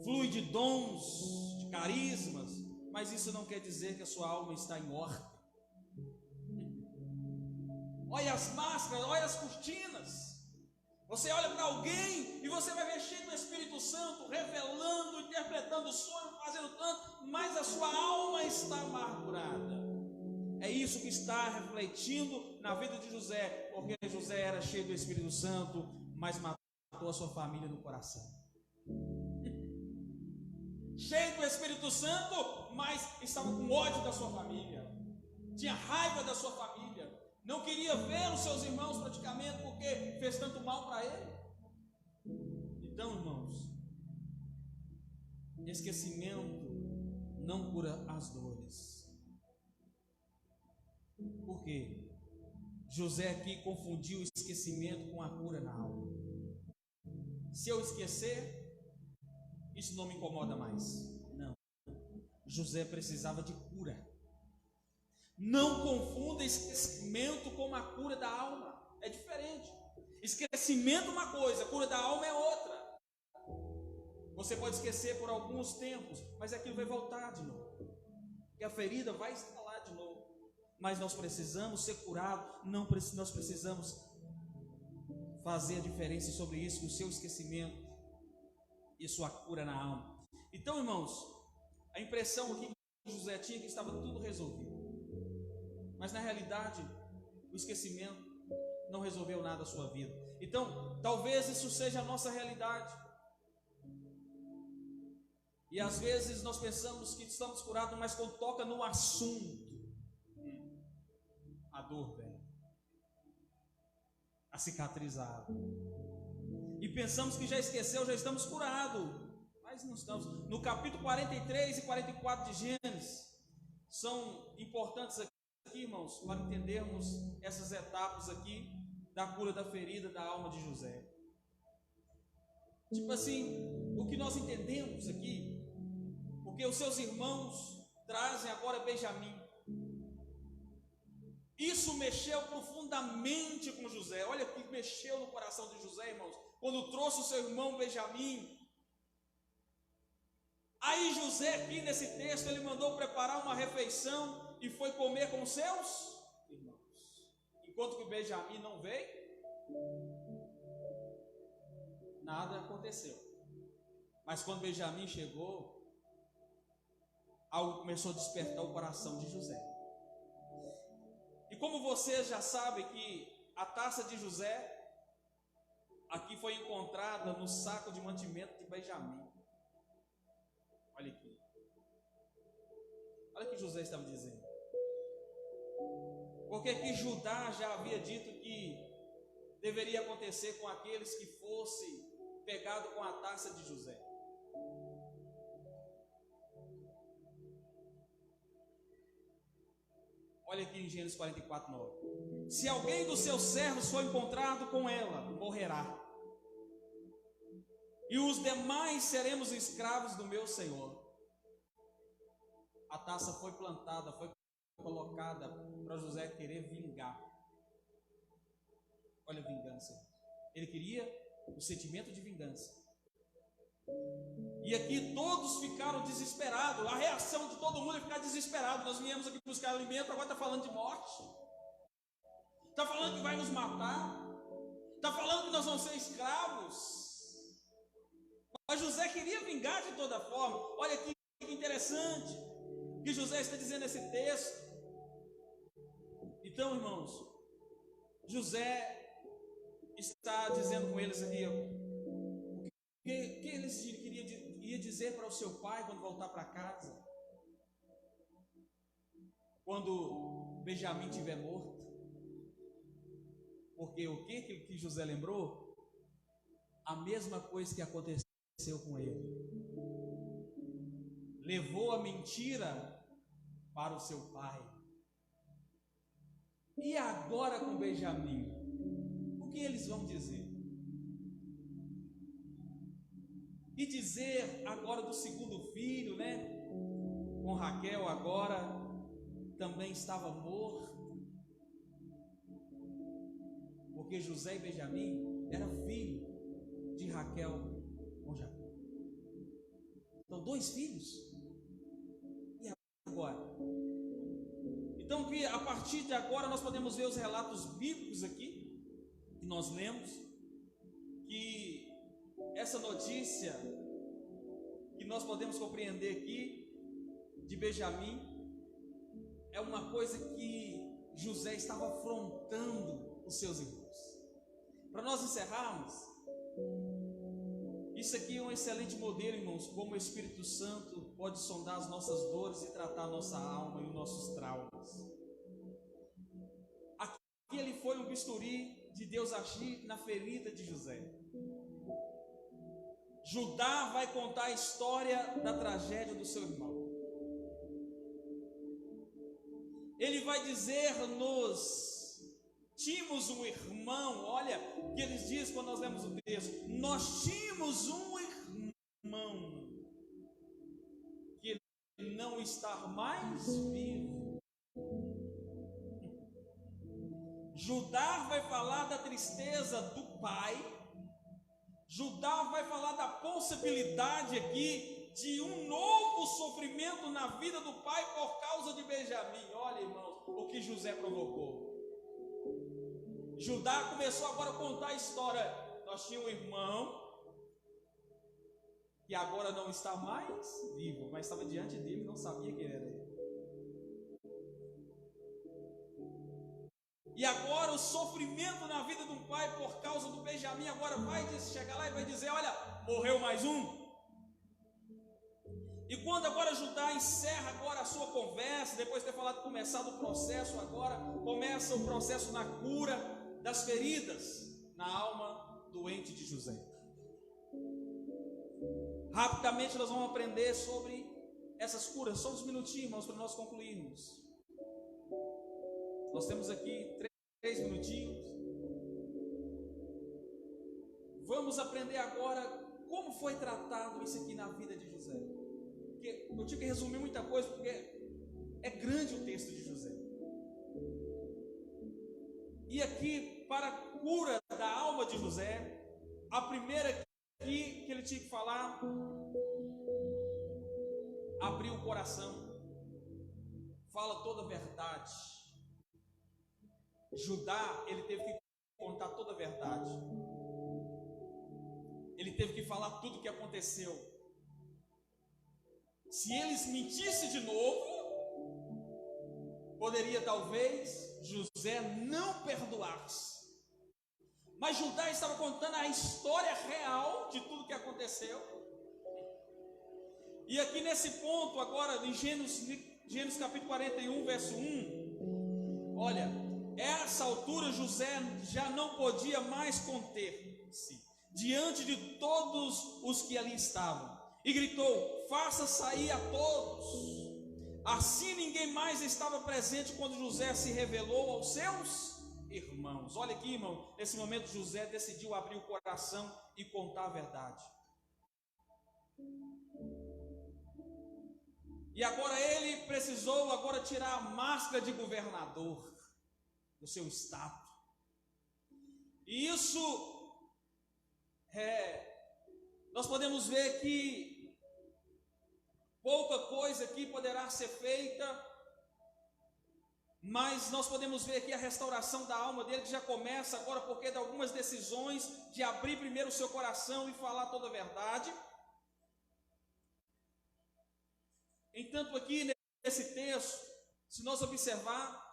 S1: flui de dons, de carismas, mas isso não quer dizer que a sua alma está em ordem. Olha as máscaras, olha as cortinas. Você olha para alguém e você vai ver cheio do Espírito Santo, revelando, interpretando o sonho, fazendo tanto, mas a sua alma está amargurada. É isso que está refletindo na vida de José, porque José era cheio do Espírito Santo, mas matou a sua família no coração. Cheio do Espírito Santo, mas estava com ódio da sua família, tinha raiva da sua família, não queria ver os seus irmãos praticamente, porque fez tanto mal para ele. Então, irmãos, esquecimento não cura as dores. Por quê? José aqui confundiu o esquecimento com a cura na alma. Se eu esquecer, isso não me incomoda mais. Não. José precisava de cura. Não confunda esquecimento com a cura da alma. É diferente. Esquecimento é uma coisa, a cura da alma é outra. Você pode esquecer por alguns tempos, mas aquilo vai voltar de novo. E a ferida vai estar lá de novo. Mas nós precisamos ser curados. Nós precisamos fazer a diferença sobre isso, o seu esquecimento e sua cura na alma. Então, irmãos, a impressão aqui que José tinha que estava tudo resolvido. Mas na realidade, o esquecimento não resolveu nada a sua vida. Então, talvez isso seja a nossa realidade. E às vezes nós pensamos que estamos curados, mas quando toca no assunto, a dor vem. A cicatrizado. E pensamos que já esqueceu, já estamos curados. Mas não estamos. No capítulo 43 e 44 de Gênesis, são importantes aqui, irmãos, para entendermos essas etapas aqui da cura da ferida da alma de José. Tipo assim, o que nós entendemos aqui, porque os seus irmãos trazem agora Benjamim. Isso mexeu profundamente com José. Olha o que mexeu no coração de José, irmãos, quando trouxe o seu irmão Benjamim. Aí José, aqui nesse texto, ele mandou preparar uma refeição e foi comer com seus irmãos. Enquanto que Benjamim não veio, nada aconteceu. Mas quando Benjamim chegou, algo começou a despertar o coração de José. E como você já sabe que a taça de José aqui foi encontrada no saco de mantimento de Benjamim. Olha aqui. Olha o que José estava dizendo. Porque aqui Judá já havia dito que deveria acontecer com aqueles que fosse pegado com a taça de José. Olha aqui em Gênesis 44, 9. Se alguém dos seus servos for encontrado com ela, morrerá. E os demais seremos escravos do meu Senhor. A taça foi plantada, foi colocada para José querer vingar. Olha a vingança. Ele queria o sentimento de vingança. E aqui todos ficaram desesperados. A reação de todo mundo é ficar desesperado. Nós viemos aqui buscar alimento, agora está falando de morte. Está falando que vai nos matar. Está falando que nós vamos ser escravos. Mas José queria vingar de toda forma. Olha aqui que interessante que José está dizendo nesse texto. Então, irmãos, José está dizendo com eles aqui o que eles ia dizer para o seu pai quando voltar para casa, quando Benjamim estiver morto. Porque o que José lembrou? A mesma coisa que aconteceu com ele. Levou a mentira para o seu pai. E agora com Benjamim, o que eles vão dizer? E dizer agora do segundo filho, né? Com Raquel agora também estava morto. Porque José e Benjamim eram filhos de Raquel com Jacó. Então, 2 filhos. E agora? Então, que a partir de agora nós podemos ver os relatos bíblicos aqui, que nós lemos, que essa notícia que nós podemos compreender aqui de Benjamim é uma coisa que José estava afrontando os seus irmãos. Para nós encerrarmos, isso aqui é um excelente modelo, irmãos, como o Espírito Santo pode sondar as nossas dores e tratar a nossa alma e os nossos traumas. Aqui ele foi um bisturi de Deus agir na ferida de José. Judá vai contar a história da tragédia do seu irmão. Ele vai dizer-nos: tínhamos um irmão. Olha o que eles dizem quando nós lemos o texto: nós tínhamos um irmão que ele não está mais vivo. Judá vai falar da tristeza do pai. Judá vai falar da possibilidade aqui de um novo sofrimento na vida do pai por causa de Benjamim. Olha, irmãos, o que José provocou. Judá começou agora a contar a história. Nós tínhamos um irmão que agora não está mais vivo, mas estava diante dele e não sabia que ele era ele. E agora o sofrimento na vida de um pai por causa do Benjamim agora vai chegar lá e vai dizer: olha, morreu mais um. E quando agora Judá encerra agora a sua conversa, depois de ter começado o processo agora, começa o processo na cura das feridas. na alma doente de José. Rapidamente nós vamos aprender sobre essas curas, só uns minutinhos, irmãos, para nós concluirmos. Nós temos aqui 3 minutinhos. Vamos aprender agora como foi tratado isso aqui na vida de José. Porque eu tive que resumir muita coisa, porque é grande o texto de José. E aqui, para a cura da alma de José, a primeira aqui que ele tinha que falar, abrir o coração, fala toda a verdade. Judá, ele teve que contar toda a verdade. Ele teve que falar tudo o que aconteceu. Se eles mentissem de novo, poderia talvez José não perdoar-se. Mas Judá estava contando a história real de tudo que aconteceu. E aqui nesse ponto, agora em Gênesis capítulo 41, verso 1, olha, essa altura José já não podia mais conter-se diante de todos os que ali estavam, e gritou: faça sair a todos. Assim ninguém mais estava presente quando José se revelou aos seus irmãos. Olha aqui, irmão, nesse momento José decidiu abrir o coração e contar a verdade. E agora ele precisou tirar a máscara de governador do seu estado. E isso nós podemos ver que pouca coisa aqui poderá ser feita, mas nós podemos ver aqui a restauração da alma dele, que já começa agora, porque de algumas decisões de abrir primeiro o seu coração e falar toda a verdade. Entanto, aqui nesse texto, se nós observar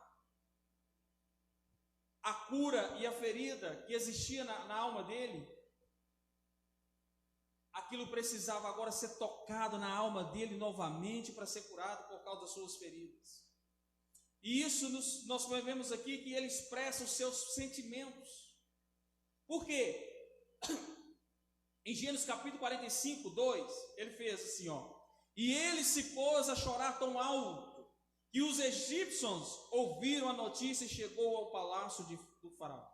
S1: a cura e a ferida que existia na alma dele, aquilo precisava agora ser tocado na alma dele novamente para ser curado por causa das suas feridas. E isso nós vemos aqui que ele expressa os seus sentimentos. Por quê? Em Gênesis capítulo 45, 2, ele fez assim, e ele se pôs a chorar tão alto que os egípcios ouviram a notícia e chegou ao palácio do faraó.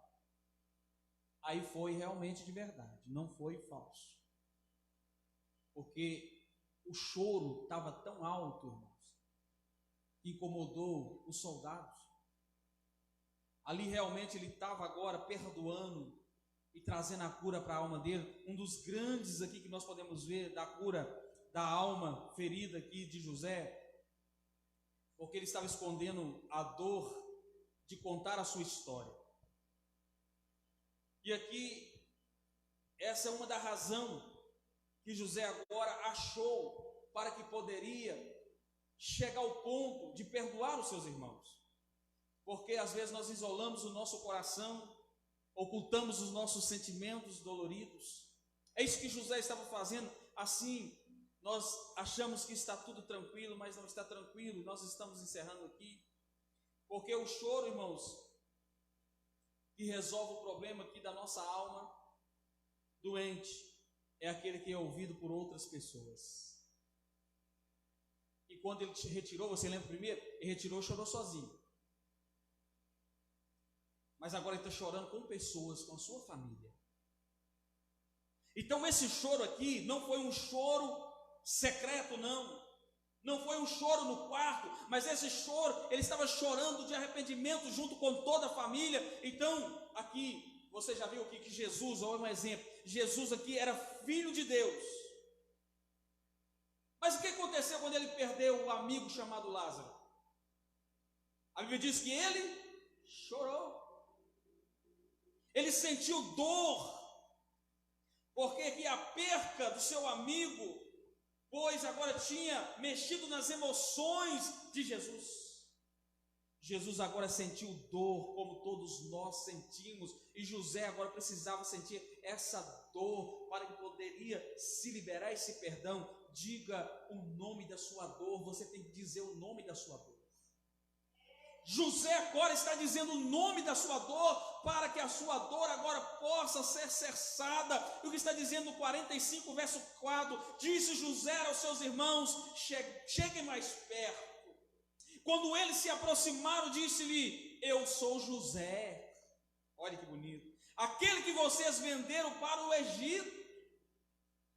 S1: Aí foi realmente de verdade, não foi falso. Porque o choro estava tão alto, irmãos, que incomodou os soldados. Ali realmente ele estava agora perdoando e trazendo a cura para a alma dele. Um dos grandes aqui que nós podemos ver da cura da alma ferida aqui de José, porque ele estava escondendo a dor de contar a sua história. E aqui, essa é uma da razão que José agora achou para que poderia chegar ao ponto de perdoar os seus irmãos. Porque às vezes nós isolamos o nosso coração, ocultamos os nossos sentimentos doloridos. É isso que José estava fazendo. Assim, nós achamos que está tudo tranquilo, mas não está tranquilo. Nós estamos encerrando aqui. Porque o choro, irmãos, que resolve o problema aqui da nossa alma doente, é aquele que é ouvido por outras pessoas. E quando ele te retirou, você lembra primeiro? Ele retirou e chorou sozinho. Mas agora ele está chorando com pessoas, com a sua família. Então esse choro aqui não foi um choro secreto, não. Não foi um choro no quarto, mas esse choro, ele estava chorando de arrependimento junto com toda a família. Então, aqui, você já viu aqui que Jesus, olha um exemplo, Jesus aqui era filho de Deus. Mas o que aconteceu quando ele perdeu o amigo chamado Lázaro? A Bíblia diz que ele chorou. Ele sentiu dor, porque que a perca do seu amigo, pois agora tinha mexido nas emoções de Jesus. Jesus agora sentiu dor, como todos nós sentimos, e José agora precisava sentir essa dor, para que poderia se liberar esse perdão. Diga o nome da sua dor, você tem que dizer o nome da sua dor. José agora está dizendo o nome da sua dor, para que a sua dor agora possa ser cessada. E o que está dizendo no 45, verso 4, disse José aos seus irmãos, cheguem mais perto. Quando eles se aproximaram, disse-lhe, eu sou José. Olha que bonito. Aquele que vocês venderam para o Egito.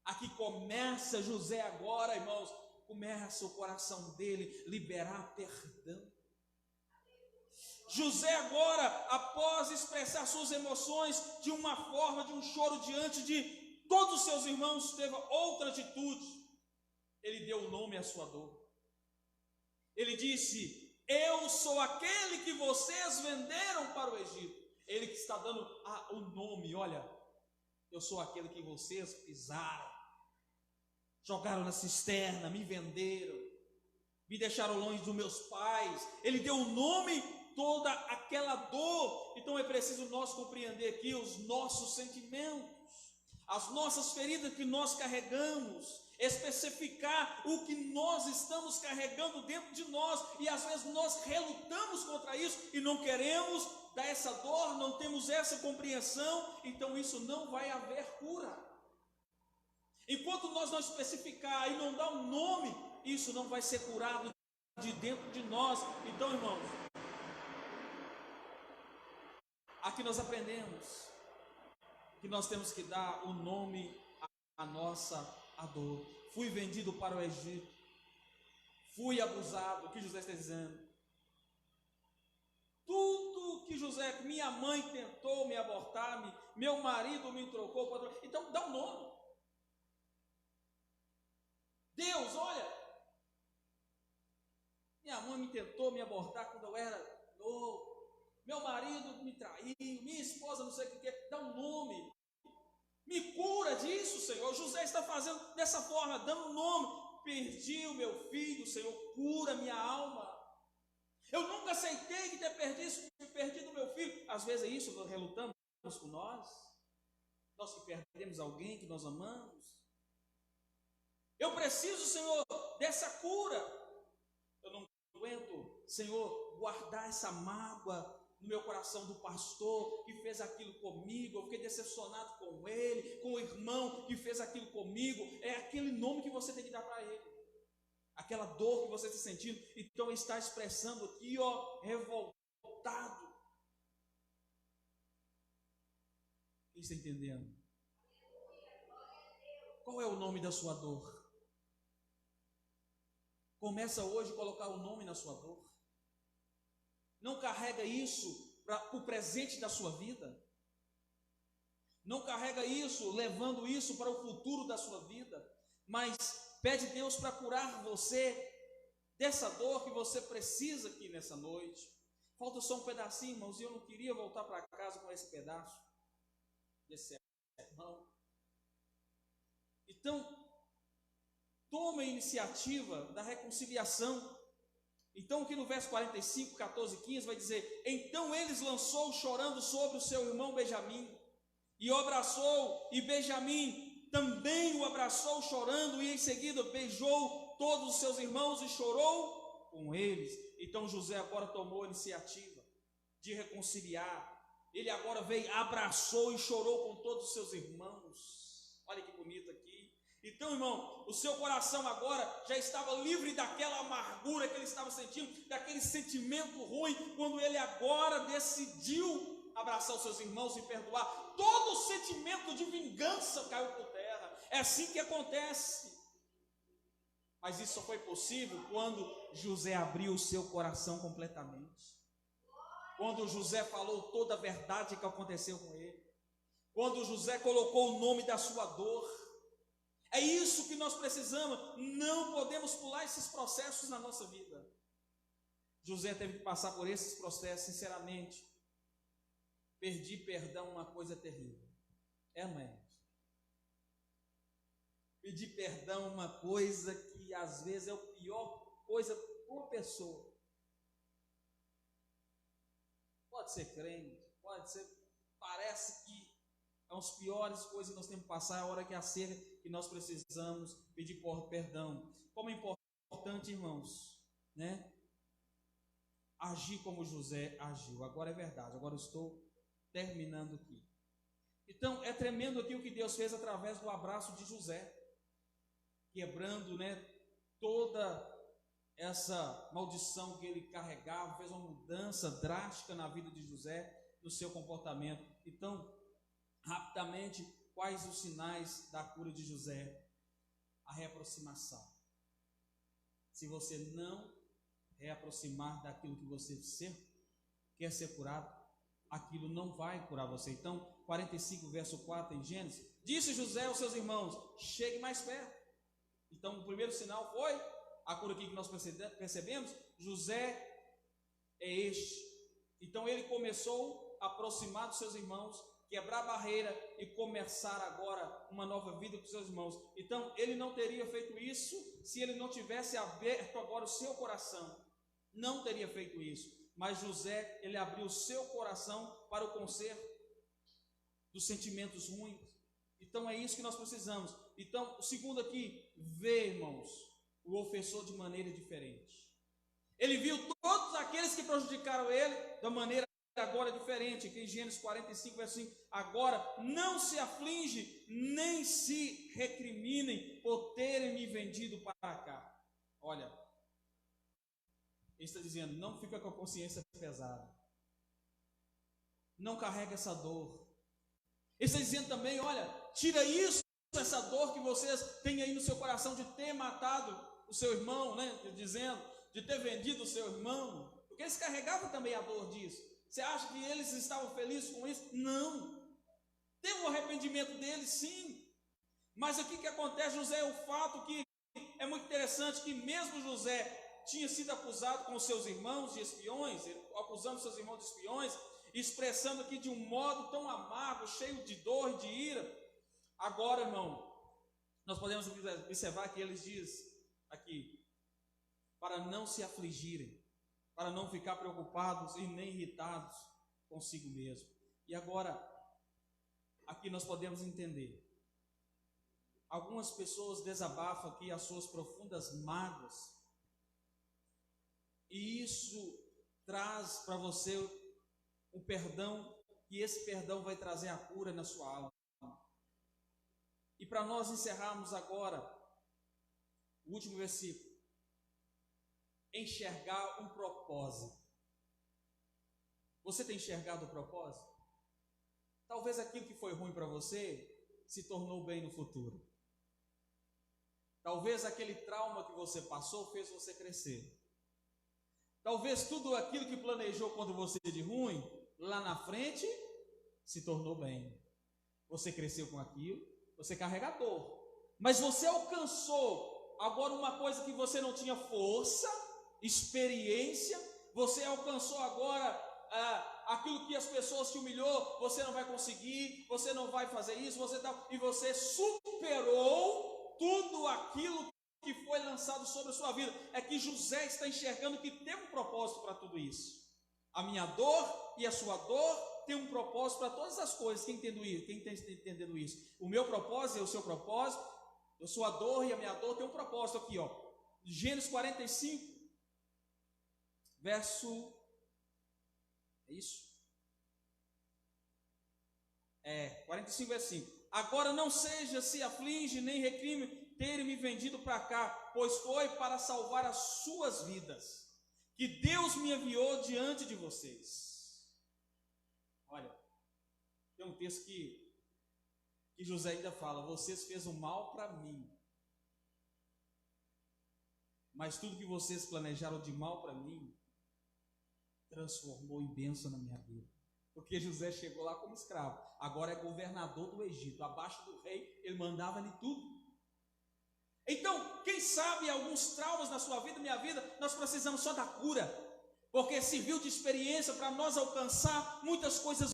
S1: Aqui começa José agora, irmãos, começa o coração dele liberar perdão. José agora, após expressar suas emoções de uma forma, de um choro diante de todos os seus irmãos, teve outra atitude. Ele deu nome à sua dor. Ele disse, eu sou aquele que vocês venderam para o Egito. Ele que está dando o nome, olha, eu sou aquele que vocês pisaram, jogaram na cisterna, me venderam, me deixaram longe dos meus pais. Ele deu o nome, toda aquela dor. Então é preciso nós compreender aqui os nossos sentimentos, as nossas feridas que nós carregamos, especificar o que nós estamos carregando dentro de nós, e às vezes nós relutamos contra isso e não queremos dar essa dor, não temos essa compreensão, então isso não vai haver cura. Enquanto nós não especificar e não dar um nome, isso não vai ser curado de dentro de nós. Então, irmãos, aqui nós aprendemos que nós temos que dar o nome à nossa dor. Fui vendido para o Egito, fui abusado. O que José está dizendo? Tudo que José, minha mãe tentou me abortar, meu marido me trocou para outro. Então dá um nome. Deus, olha, minha mãe me tentou me abortar quando eu era novo, meu marido me traiu, minha esposa não sei o que, dá um nome, me cura disso, Senhor. José está fazendo dessa forma, dando um nome. Perdi o meu filho, Senhor, cura minha alma. Eu nunca aceitei de ter perdido o meu filho. Às vezes é isso, nós relutamos com nós que perdemos alguém que nós amamos. Eu preciso, Senhor, dessa cura. Eu não aguento, Senhor, guardar essa mágoa no meu coração do pastor que fez aquilo comigo. Eu fiquei decepcionado com ele, com o irmão que fez aquilo comigo. É aquele nome que você tem que dar para ele, aquela dor que você está sentindo. Então ele está expressando aqui, ó, revoltado. Quem está entendendo? Qual é o nome da sua dor? Começa hoje a colocar o nome na sua dor. Não carrega isso para o presente da sua vida. Não carrega isso, levando isso para o futuro da sua vida. Mas pede Deus para curar você dessa dor que você precisa aqui nessa noite. Falta só um pedacinho, irmãos, e eu não queria voltar para casa com esse pedaço desse sermão. Então, tome a iniciativa da reconciliação. Então, aqui no verso 45, 14 e 15 vai dizer: então eles lançou chorando sobre o seu irmão Benjamim, e o abraçou, e Benjamim também o abraçou chorando, e em seguida beijou todos os seus irmãos e chorou com eles. Então José agora tomou a iniciativa de reconciliar. Ele agora veio, abraçou e chorou com todos os seus irmãos. Olha que bonito aqui. Então, irmão, o seu coração agora já estava livre daquela amargura que ele estava sentindo, daquele sentimento ruim, quando ele agora decidiu abraçar os seus irmãos e perdoar. Todo o sentimento de vingança caiu por terra. É assim que acontece. Mas isso só foi possível quando José abriu o seu coração completamente. Quando José falou toda a verdade que aconteceu com ele. Quando José colocou o nome da sua dor. É isso que nós precisamos. Não podemos pular esses processos na nossa vida. José teve que passar por esses processos, sinceramente. Pedir perdão é uma coisa terrível. É, não é? Pedir perdão é uma coisa que às vezes é a pior coisa para uma pessoa. Pode ser crente, pode ser, parece que é uma das piores coisas que nós temos que passar, é a hora que acerca que nós precisamos pedir perdão. Como é importante, irmãos, né? agir como José agiu. Agora é verdade, agora eu estou terminando aqui. Então, é tremendo aqui o que Deus fez através do abraço de José, quebrando, toda essa maldição que ele carregava, fez uma mudança drástica na vida de José, no seu comportamento. Então, rapidamente, quais os sinais da cura de José? A reaproximação. Se você não reaproximar daquilo que você quer ser curado, aquilo não vai curar você. Então, 45, verso 4 em Gênesis, disse José aos seus irmãos: chegue mais perto. Então, o primeiro sinal foi a cura aqui que nós percebemos. José é este. Então, ele começou a aproximar dos seus irmãos, quebrar a barreira e começar agora uma nova vida com seus irmãos. Então, ele não teria feito isso se ele não tivesse aberto agora o seu coração. Não teria feito isso. Mas José, ele abriu o seu coração para o conserto dos sentimentos ruins. Então, é isso que nós precisamos. Então, o segundo aqui, ver, irmãos, o ofensor de maneira diferente. Ele viu todos aqueles que prejudicaram ele da maneira agora diferente, que em Gênesis 45, verso 5, agora não se aflige, nem se recriminem por terem me vendido para cá. Olha, ele está dizendo, não fica com a consciência pesada, não carrega essa dor. Ele está dizendo também, olha, tira isso, essa dor que vocês têm aí no seu coração de ter matado o seu irmão, dizendo, de ter vendido o seu irmão, porque eles carregavam também a dor disso. Você acha que eles estavam felizes com isso? Não. Teve um arrependimento deles, sim. Mas aqui que acontece, José, é o fato que é muito interessante, que mesmo José tinha sido acusado com os seus irmãos de espiões, acusando seus irmãos de espiões, expressando aqui de um modo tão amargo, cheio de dor e de ira. Agora, irmão, nós podemos observar que eles dizem aqui, para não se afligirem, para não ficar preocupados e nem irritados consigo mesmo. E agora, aqui nós podemos entender, algumas pessoas desabafam aqui as suas profundas mágoas, e isso traz para você o perdão, e esse perdão vai trazer a cura na sua alma. E para nós encerrarmos agora, o último versículo, enxergar um propósito. Você tem enxergado o propósito? Talvez aquilo que foi ruim para você se tornou bem no futuro. Talvez aquele trauma que você passou fez você crescer. Talvez tudo aquilo que planejou quando você de ruim, lá na frente, se tornou bem. Você cresceu com aquilo, você carrega a dor. Mas você alcançou agora uma coisa que você não tinha força, experiência, você alcançou agora aquilo que as pessoas te humilhou, você não vai conseguir, você não vai fazer isso, e você superou tudo aquilo que foi lançado sobre a sua vida. É que José está enxergando que tem um propósito para tudo isso. A minha dor e a sua dor tem um propósito para todas as coisas. Quem está entendendo isso? O meu propósito é o seu propósito, a sua dor e a minha dor tem um propósito aqui, ó. Gênesis 45, verso, é isso? 45, verso 5. Agora não seja, se aflige, nem recrime terem me vendido para cá, pois foi para salvar as suas vidas que Deus me enviou diante de vocês. Olha, tem um texto que José ainda fala, vocês fez o mal para mim, mas tudo que vocês planejaram de mal para mim, transformou em bênção na minha vida. Porque José chegou lá como escravo, agora é governador do Egito, abaixo do rei, ele mandava ali tudo. Então, quem sabe alguns traumas na sua vida, minha vida, nós precisamos só da cura, porque serviu de experiência para nós alcançar muitas coisas